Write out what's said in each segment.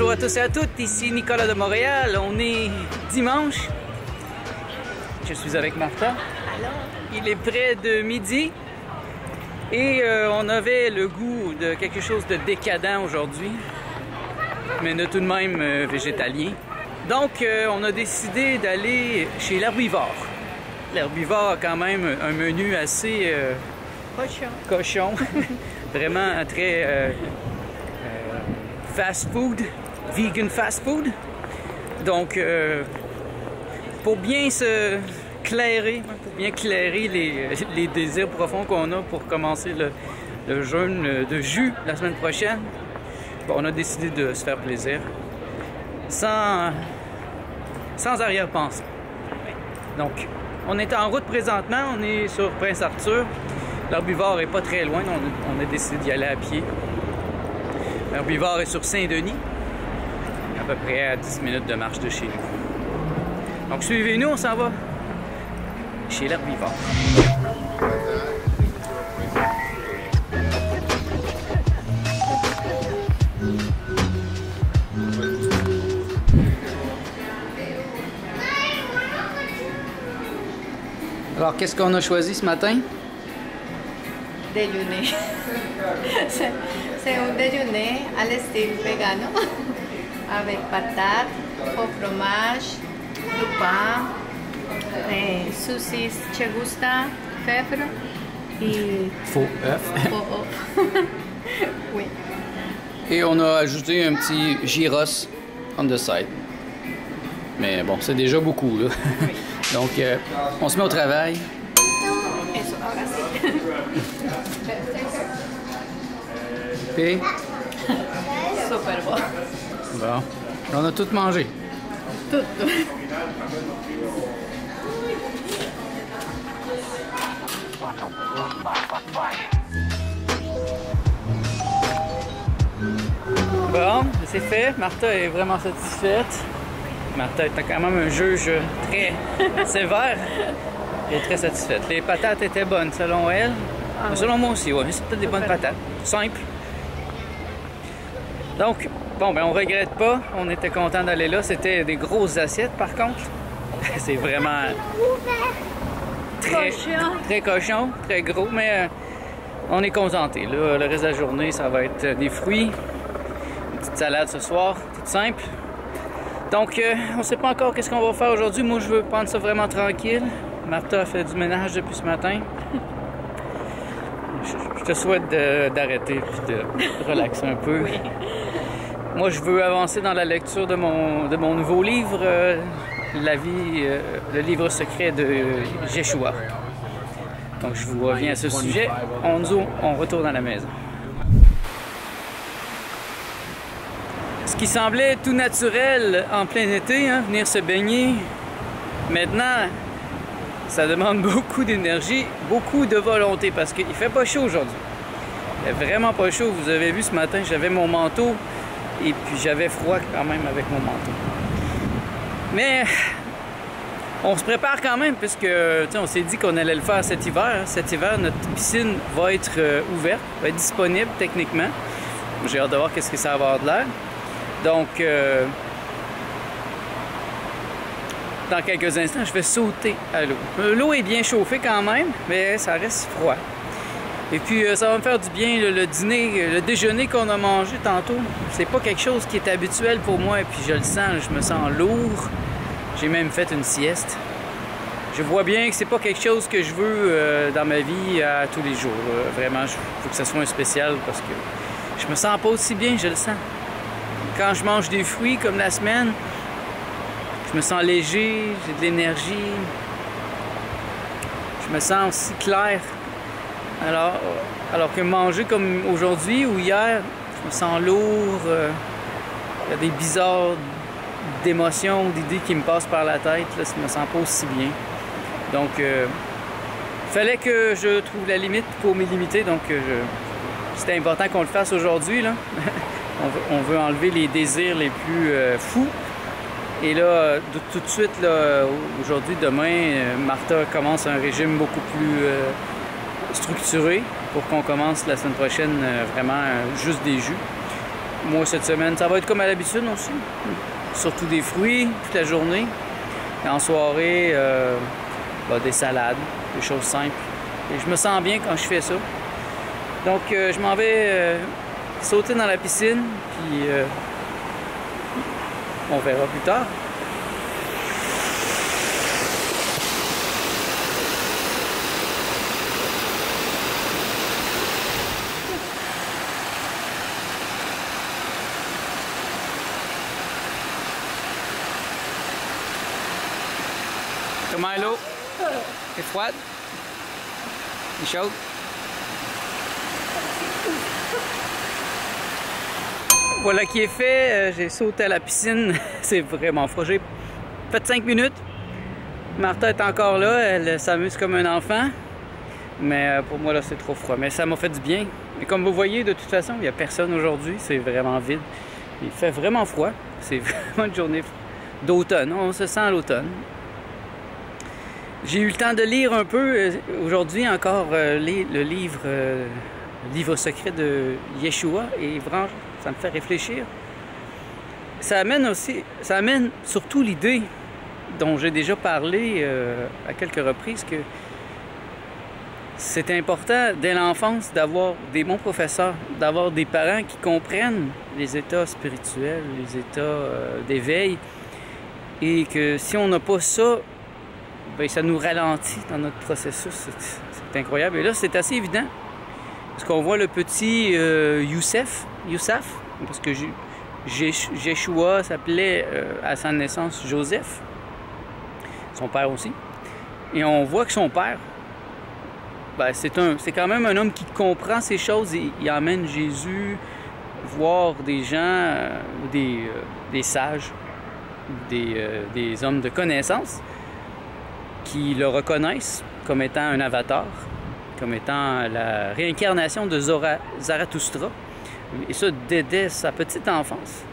Bonjour à tous et à toutes, ici Nicolas de Montréal. On est dimanche. Je suis avec Martha. Alors? Il est près de midi et on avait le goût de quelque chose de décadent aujourd'hui, mais de tout de même végétalien. Donc on a décidé d'aller chez l'Herbivore. L'Herbivore a quand même un menu assez cochon. Vraiment très fast food, vegan fast food. Donc pour bien se clairer, pour bien clairer les désirs profonds qu'on a pour commencer le jeûne de jus la semaine prochaine, bon, on a décidé de se faire plaisir sans arrière-pensée. Donc on est en route présentement, on est sur Prince-Arthur. L'Herbivore est pas très loin, on a décidé d'y aller à pied. L'Herbivore est sur Saint-Denis, à peu près à 10 minutes de marche de chez nous. Donc suivez-nous, on s'en va chez l'Herbivore. Alors, qu'est-ce qu'on a choisi ce matin? Déjeuner. C'est un déjeuner à l'estyle vegano, avec patates, faux fromage, du pain, saucisses chegusta, fèvre et Faux œuf. faux œuf. Oui. Et on a ajouté un petit gyros on the side. Mais bon, c'est déjà beaucoup, là. Oui. Donc, on se met au travail. Eso, ahora sí. Puis, Super bon. bon, on a tout mangé. Tout. Bon, c'est fait. Martha est vraiment satisfaite. Martha est quand même un juge très sévère et très satisfaite. Les patates étaient bonnes selon elle. Ah, Selon moi aussi, oui. C'est peut-être des bonnes patates. Simples. Donc, bon, ben on regrette pas. On était content d'aller là. C'était des grosses assiettes, par contre. C'est vraiment très cochon, très gros, mais on est contenté. Là, le reste de la journée, ça va être des fruits, une petite salade ce soir, toute simple. Donc, on sait pas encore qu'est-ce qu'on va faire aujourd'hui. Moi, je veux prendre ça vraiment tranquille. Martha a fait du ménage depuis ce matin. Je te souhaite d'arrêter et de relaxer un peu. Oui. Moi, je veux avancer dans la lecture de mon nouveau livre, La vie, le livre secret de Yeshua. Donc, je vous reviens à ce sujet. On retourne à la maison. Ce qui semblait tout naturel en plein été, hein, venir se baigner, maintenant, ça demande beaucoup d'énergie, beaucoup de volonté, parce qu'il fait pas chaud aujourd'hui. Il fait vraiment pas chaud. Vous avez vu ce matin, j'avais mon manteau et puis j'avais froid quand même avec mon manteau. Mais on se prépare quand même, puisque on s'est dit qu'on allait le faire cet hiver. Cet hiver, notre piscine va être ouverte, va être disponible techniquement. J'ai hâte de voir qu'est-ce que ça va avoir de l'air. Donc, dans quelques instants, je vais sauter à l'eau. L'eau est bien chauffée quand même, mais ça reste froid. Et puis, ça va me faire du bien, le dîner, le déjeuner qu'on a mangé tantôt. C'est pas quelque chose qui est habituel pour moi, et puis je le sens, je me sens lourd. J'ai même fait une sieste. Je vois bien que c'est pas quelque chose que je veux dans ma vie à tous les jours. Vraiment, il faut que ça soit un spécial, parce que je me sens pas aussi bien, je le sens. Quand je mange des fruits comme la semaine, je me sens léger, j'ai de l'énergie. Je me sens aussi clair. Alors que manger comme aujourd'hui ou hier, je me sens lourd. Il y a des bizarres d'émotions, d'idées qui me passent par la tête. Là, je me sens pas aussi bien. Donc, il fallait que je trouve la limite pour me limiter. Donc, c'était important qu'on le fasse aujourd'hui, là. On veut enlever les désirs les plus fous. Et là, tout de suite, là, aujourd'hui, demain, Martha commence un régime beaucoup plus structuré pour qu'on commence la semaine prochaine vraiment juste des jus. moi, cette semaine, ça va être comme à l'habitude aussi. Surtout des fruits toute la journée. Et en soirée, des salades, des choses simples. Et je me sens bien quand je fais ça. Donc, je m'en vais sauter dans la piscine, puis on verra plus tard. Comment l'eau? Elle est froide? Elle est chaude? Voilà qui est fait. J'ai sauté à la piscine. C'est vraiment froid. J'ai fait 5 minutes. Martha est encore là. Elle s'amuse comme un enfant. Mais pour moi, là, c'est trop froid. Mais ça m'a fait du bien. Et comme vous voyez, de toute façon, il n'y a personne aujourd'hui. C'est vraiment vide. Il fait vraiment froid. C'est vraiment une journée d'automne. On se sent à l'automne. J'ai eu le temps de lire un peu aujourd'hui encore le livre secret de Yeshua, et vraiment, ça me fait réfléchir. Ça amène surtout l'idée dont j'ai déjà parlé à quelques reprises, que c'est important dès l'enfance d'avoir des bons professeurs, d'avoir des parents qui comprennent les états spirituels, les états d'éveil, et que si on n'a pas ça, bien, ça nous ralentit dans notre processus. C'est incroyable. Et là, c'est assez évident. Parce qu'on voit le petit Youssef, parce que Yeshua s'appelait à sa naissance Joseph, son père aussi. Et on voit que son père, ben, c'est quand même un homme qui comprend ces choses, et il emmène Jésus voir des gens, des sages, des hommes de connaissance, qui le reconnaissent comme étant un avatar, comme étant la réincarnation de Zarathustra, et ça dès sa petite enfance.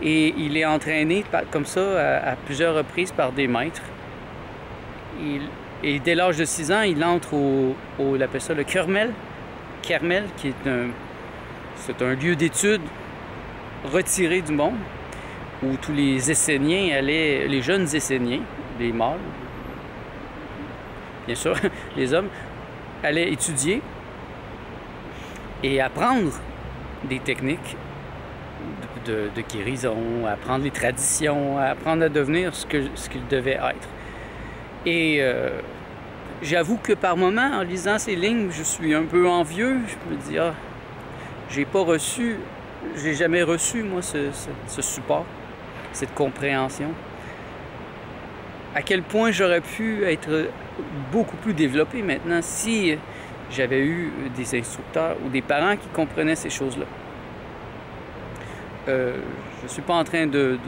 Et il est entraîné comme ça à plusieurs reprises par des maîtres. Et dès l'âge de 6 ans, il entre il appelle ça le Carmel, qui est un lieu d'étude retiré du monde, où tous les Esséniens allaient, les jeunes Esséniens, les mâles, bien sûr, les hommes, allaient étudier et apprendre des techniques de guérison, apprendre les traditions, apprendre à devenir ce qu'ils devaient être. Et j'avoue que par moments, en lisant ces lignes, je suis un peu envieux. Je me dis, j'ai jamais reçu, moi, ce support, cette compréhension. À quel point j'aurais pu être beaucoup plus développé maintenant si j'avais eu des instructeurs ou des parents qui comprenaient ces choses-là. Je ne suis pas en train de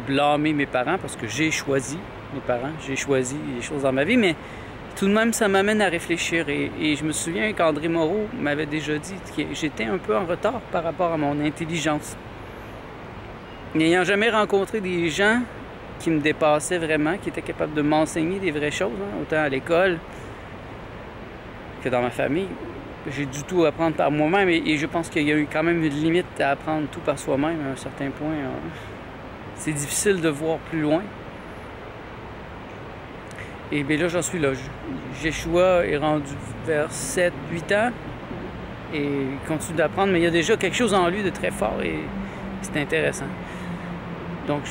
blâmer mes parents, parce que j'ai choisi mes parents, j'ai choisi les choses dans ma vie, mais tout de même, ça m'amène à réfléchir. Et je me souviens qu'André Moreau m'avait déjà dit que j'étais un peu en retard par rapport à mon intelligence. N'ayant jamais rencontré des gens qui me dépassaient vraiment, qui étaient capables de m'enseigner des vraies choses, autant à l'école que dans ma famille, j'ai dû tout apprendre par moi-même, et je pense qu'il y a eu quand même une limite à apprendre tout par soi-même à un certain point. C'est difficile de voir plus loin. Et bien là, j'en suis là. Yeshua est rendu vers 7-8 ans et il continue d'apprendre, mais il y a déjà quelque chose en lui de très fort, et c'est intéressant. Donc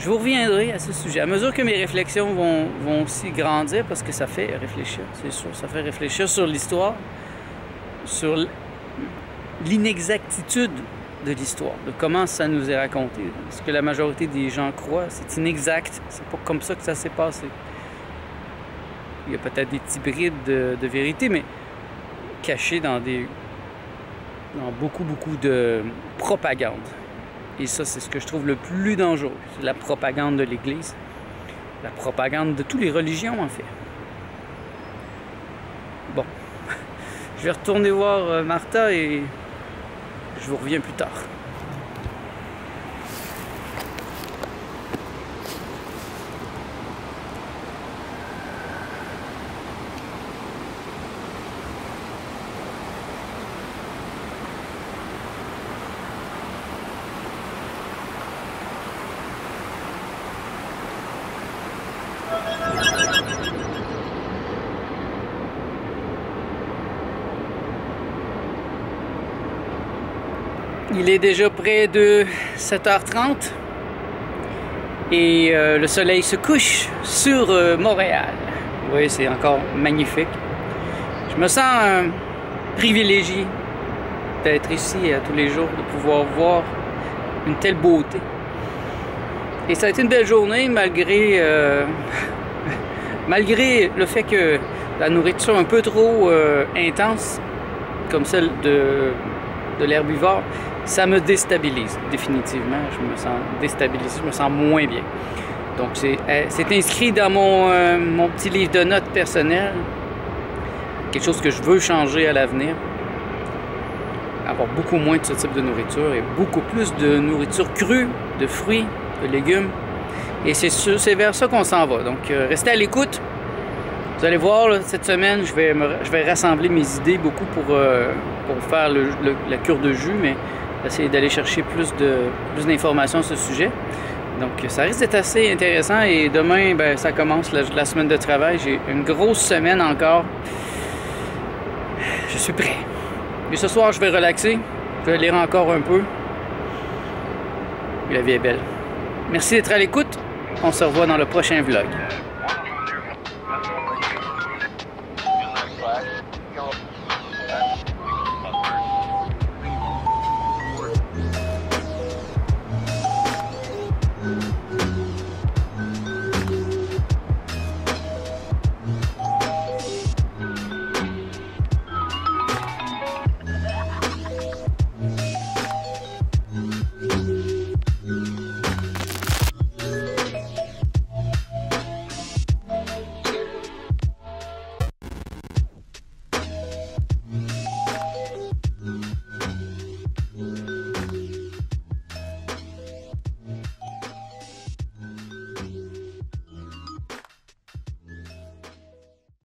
je vous reviendrai à ce sujet. À mesure que mes réflexions vont aussi grandir, parce que ça fait réfléchir, c'est sûr, ça fait réfléchir sur l'histoire, sur l'inexactitude de l'histoire, de comment ça nous est raconté. Ce que la majorité des gens croient, c'est inexact. C'est pas comme ça que ça s'est passé. Il y a peut-être des petits brides de vérité, mais cachés dans beaucoup de propagande. Et ça, c'est ce que je trouve le plus dangereux. C'est la propagande de l'Église. La propagande de toutes les religions, en fait. Bon. Je vais retourner voir Martha et je vous reviens plus tard. Il est déjà près de 7h30 et le soleil se couche sur Montréal. Oui, c'est encore magnifique. Je me sens privilégié d'être ici tous les jours, de pouvoir voir une telle beauté. Et ça a été une belle journée malgré, malgré le fait que la nourriture un peu trop intense, comme celle de l'herbivore, ça me déstabilise définitivement. Je me sens déstabilisé, je me sens moins bien. Donc c'est inscrit dans mon petit livre de notes personnel, quelque chose que je veux changer à l'avenir. Avoir beaucoup moins de ce type de nourriture et beaucoup plus de nourriture crue, de fruits, de légumes. Et c'est vers ça qu'on s'en va. Donc restez à l'écoute. Vous allez voir, là, cette semaine, je vais rassembler mes idées beaucoup pour faire la cure de jus, mais essayer d'aller chercher plus d'informations sur ce sujet. Donc ça risque d'être assez intéressant et demain, ben, ça commence la semaine de travail. J'ai une grosse semaine encore. Je suis prêt. Et ce soir, je vais relaxer. Je vais lire encore un peu. La vie est belle. Merci d'être à l'écoute. On se revoit dans le prochain vlog.